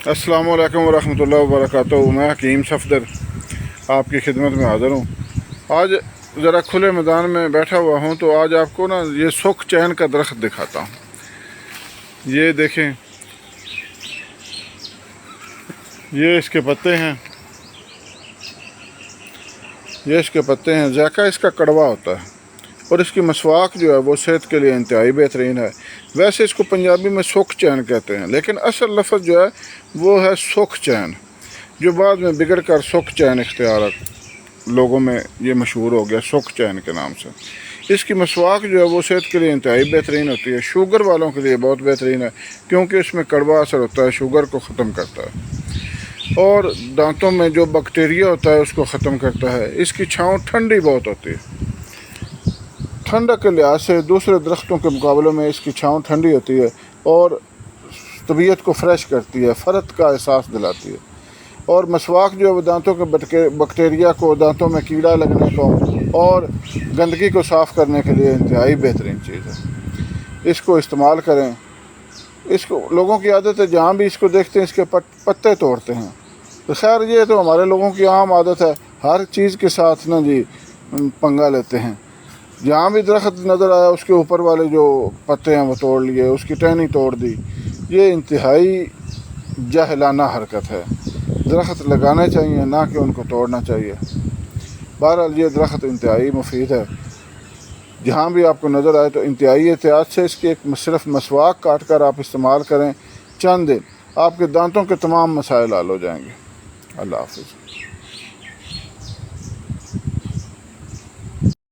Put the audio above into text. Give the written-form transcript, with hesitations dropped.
अस्सलाम वालेकुम वरहमतुल्लाहि वबरकातुहू। मैं हकीम सफदर आपकी खिदमत में हाज़िर हूँ। आज ज़रा खुले मैदान में बैठा हुआ हूँ तो आज आपको ना ये सुख चैन का दरख्त दिखाता हूँ। ये देखें, ये इसके पत्ते हैं, ये इसके पत्ते हैं। जायका इसका कड़वा होता है और इसकी मसवाक जो है वो सेहत के लिए इंतहाई बेहतरीन है। वैसे इसको पंजाबी में सुख चैन कहते हैं, लेकिन असल लफ्ज़ जो है वो है सुख चैन, जो बाद में बिगड़ कर सुख चैन इख्तियार लोगों में ये मशहूर हो गया सुख चैन के नाम से। इसकी मसवाक जो है वो सेहत के लिए इंतहाई बेहतरीन होती है। शुगर वालों के लिए बहुत बेहतरीन है क्योंकि उसमें कड़वा असर होता है, शुगर को ख़त्म करता है और दांतों में जो बैक्टीरिया होता है उसको ख़त्म करता है। इसकी छाँव ठंडी बहुत होती है। ठंडक के लिहाज से दूसरे दरख्तों के मुकाबले में इसकी छाँव ठंडी होती है और तबीयत को फ्रेश करती है, फ़रत का एहसास दिलाती है। और मसवाक जो है वो दांतों के बैक्टीरिया को, दांतों में कीड़ा लगने को और गंदगी को साफ़ करने के लिए इंतहाई बेहतरीन चीज़ है। इसको इस्तेमाल करें। इसको लोगों की आदत है, जहाँ भी इसको देखते हैं इसके पत्ते तोड़ते हैं। तो खैर ये तो हमारे लोगों की आम आदत है, हर चीज़ के साथ ना जी पंगा लेते हैं। जहाँ भी दरख्त नज़र आया उसके ऊपर वाले जो पत्ते हैं वो तोड़ लिए, उसकी टहनी तोड़ दी। ये इंतहाई जाहिलाना हरकत है। दरख्त लगाने चाहिए, ना कि उनको तोड़ना चाहिए। बहरहाल ये दरख्त इंतहाई मुफीद है। जहाँ भी आपको नज़र आए तो इंतहाई एहतियात से इसकी एक सिर्फ मसवाक काट कर आप इस्तेमाल करें। चंद दिन आपके दांतों के तमाम मसाइल हल हो जाएंगे। अल्लाह हाफ़िज़।